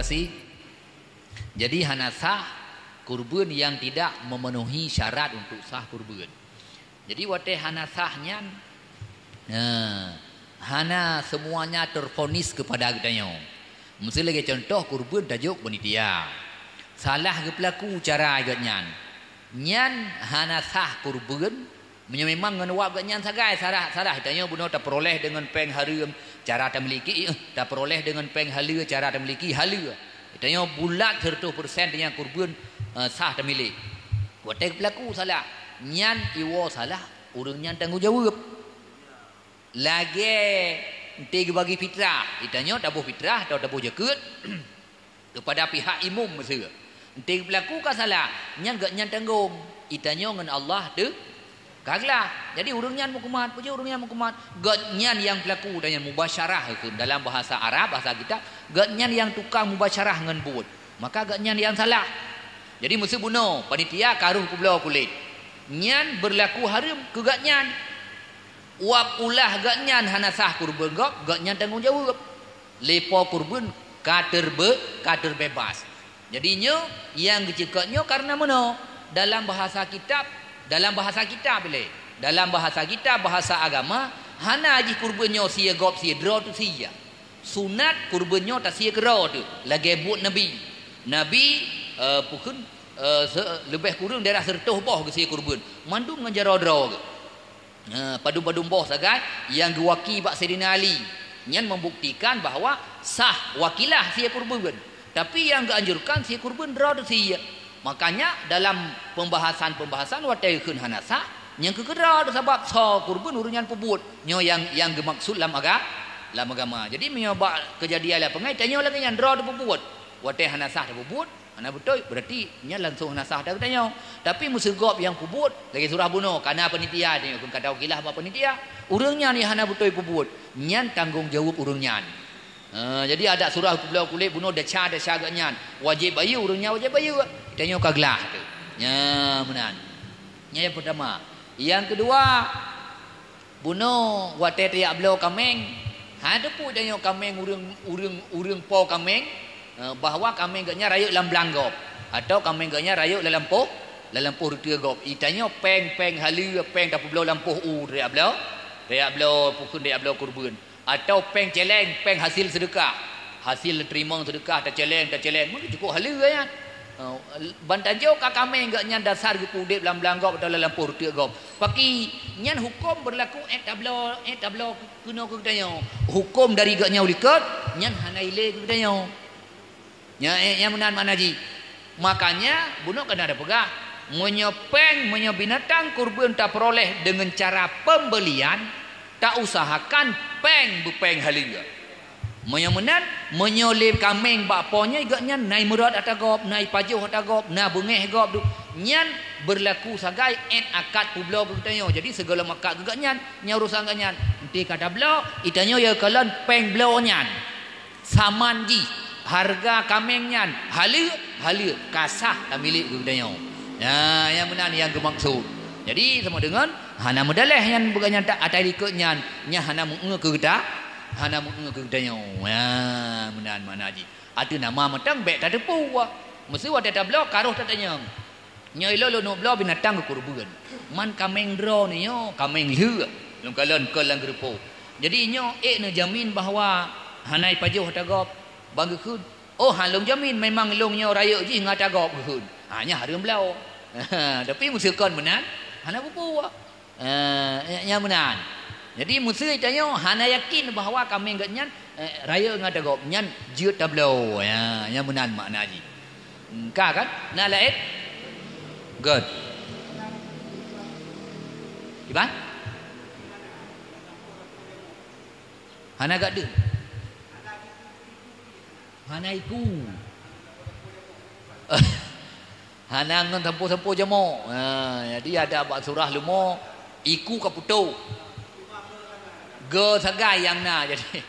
kasih. Jadi hana sah kurban yang tidak memenuhi syarat untuk sah kurban. Jadi wate hana sahnya hana semuanya terfonis kepada agdanya. Mesti lagi contoh kurban tajuk panitia. Salah ke pelaku cara agaknya. Nyan hana sah kurban memang ngenuap agaknya sagai salah tanya bunuh tak peroleh dengan peng harum cara tak memiliki tak peroleh dengan peng hala cara tak memiliki hala. Tanya bulat 100% dengan kurban sah tak milik. Wate pelaku salah. Nyan iwo salah urang nyan tanggungjawab. Lagi nanti bagi fitrah. Ditanya tabuh fitrah atau tabuh jaket kepada pihak imum masa. Nanti berlaku kan salah. Nyan gak nyan tanggung. Ditanya dengan Allah tu kaglah. Jadi urang nyan mukumat, puja urang nyan mukumat. Gak nyan yang berlaku dan yang mubasyarah dalam bahasa Arab, bahasa kita, gak nyan yang tukang mubasyarah dengan buat. Maka gak nyan yang salah. Jadi mesti bunuh panitia karuh kublau kulit. Nyan berlaku haram ke gak nyan. Uap ulah gak nyan hana sah kurban gak nyan tanggungjawab. Lepo kurban kader bebas. Jadinya yang dicekatnya karena mana? Dalam bahasa kitab boleh. Dalam bahasa kita bahasa agama hana aji kurbannya sia gop sia draw tu sia. Sunat kurbannya tak sia kera tu. Lagi buat Nabi pukun lebih kurang daerah sertuh boh ke sia kurban. Mandum dengan jara draw ke. Padu-padu boh sagai yang diwaki Pak Sayyidina Ali nyan membuktikan bahawa sah wakilah sia kurban. Tapi yang dianjurkan sia kurban draw tu sia. Makanya dalam pembahasan watai kun hanasa yang kekera sebab so kurban urunyan pebut nyo yang dimaksud dalam agama. Jadi menyoba kejadian lah pengai tanya lagi yang draw tu pebut. Watai hanasa tu pebut, ana betul berarti nya langsung hanasa dah tanya. Tapi musegop yang pebut lagi surah bunuh karena panitia dia kun kata wakilah apa panitia. Urangnya ni hana betul pebut. Nyan tanggungjawab urangnya. Jadi ada surah kublau kulit bunuh dah agaknya wajib bayu urangnya wajib bayu. Tanya kaglah tu. Ya menan. Yang pertama. Yang kedua bunuh wate tiak blau kameng. Ada pun tanya kameng urang po kameng bahawa kameng gaknya rayuk dalam belanggop atau kameng gaknya rayuk dalam poh rutia gop. Itanya peng halu peng tak blau lampuh tiak blau pukun tiak blau kurban. Atau peng celeng, peng hasil sedekah. Hasil terima sedekah tak celeng. Mungkin cukup halu kan. Bantajau ka kami enggak nyan dasar ke pudip dalam belanggop atau dalam portia gop. Paki nyan hukum berlaku tablo kuno ke tanya. Hukum dari gaknya ulikat nyan hanaile ke tanya. Yang menan manaji. Makanya bunuh kena ada pegah. Menyopeng binatang kurban tak peroleh dengan cara pembelian, tak usahakan bepeng halinga. Menyemenan menyolip kameng bakponya igaknya nai murad atagop, nai pajuh atagop, na bengeh gop nyan berlaku sagai akad publau bertanya. Jadi segala makak gegaknya nya urusan gaknya. Nanti kata blau itanya ya kalan peng blau nyan. Saman ji harga kameng nyan halu kasah tak milik bertanya. Ya yang benar yang bermaksud. Jadi sama dengan hana medaleh yang bukannya tak ada ikutnya nya hana menge ke kita hana menge ke kita ya menan mana ji ada nama matang baik tak ada puwa mesti ada tablo karuh tak tanya nya ilo no blo binatang ke kurban man kameng dro ni yo kameng lu long kalan kelang grepo jadi nyo ne jamin bahawa hanai pajuh tagap bang keun oh halong jamin memang long nyo raya ji ngatagap keun hanya harum blau tapi mesti kon menan hana pupu yang benar. Jadi musuh tanya hana yakin bahawa kami enggak nyan raya ngada gop nyan jiut tablau ya yang benar makna ji. Ka kan? Na laid. Good. Iban? Hana gak de. Hana iku. Hana ngan tempo-tempo jemo. Jadi ada bab surah lumo iku kaputo. Ge sagai yang na jadi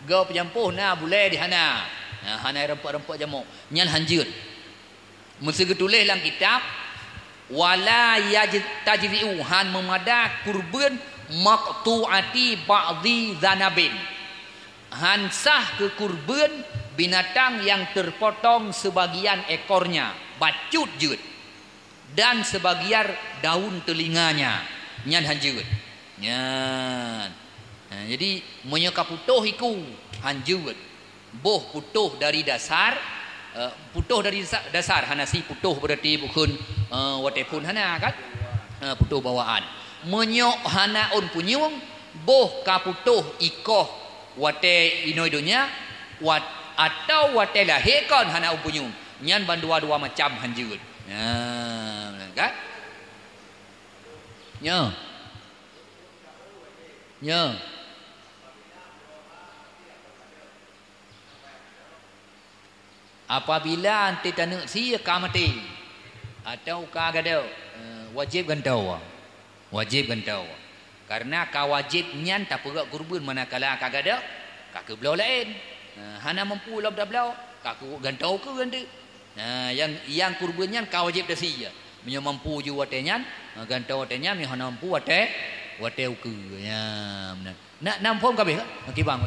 ge penyampuh na boleh di hana. Hana rempuk-rempuk jemo. Nyan hanjut. Mesti tulis dalam kitab wala yajtajiu han memada kurban maqtuati ba'dhi zanabin. Han sah ke kurban binatang yang terpotong sebagian ekornya, bacut jeut, dan sebagian daun telinganya nyan hanjeut nyan. Jadi menyeka putuh iku hanjeut boh putuh dari dasar, putuh dari dasar hanasi putuh berarti bukan watepun hana kan, putuh bawaan menyok hanaun punyung boh kaputuh ikoh wate inoidonya atau wate lahekon hanaun punyung nyan bandua-dua macam hanjeut kan nya apabila anti tanuk si ka mati atau ka gadau wajib gantau karena ka wajib nyan tak perak kurban manakala ka gadau ka ke belau lain hana mampu lah belau ka ku gantau ke ganti yang kurban nyan ka wajib dah sia menyo mampu ju wate nyan gantau wate nyan mi hana mampu wate uku ya benar nak nampom kabeh ki bang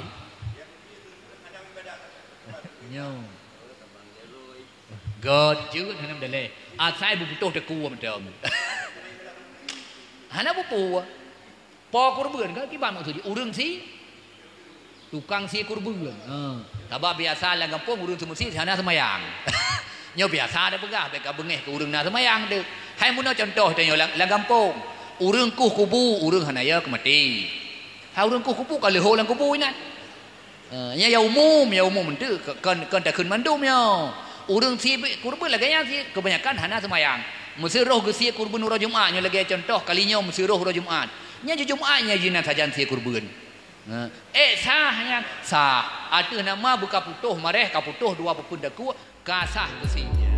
nyo God chứ hanam dale asai butuh te ku macam hana bupu po kurban ka ki bang maksud urang si tukang si kurban tabak biasa lah kampung urang semua si hana semayang nyo biasa dah pegah beka bengeh ke urang na semayang deuk hai mun contoh tanya lang kampung urang kuh kubu urang hanaya ke mati ha urang kuh kubu ka leho lang kubu inat nya ya umum mentu kan tak keun mandum nya urang si kurban lagi yang si kebanyakan hana semayang mesti roh ge si kurban uro Jumaat nya lagi contoh kalinya mesti roh uro Jumaat nya Jumaat nya jinan sajan si kurban sah nya sah atuh nama buka putuh mareh ka putuh dua pepun daku kasah besinya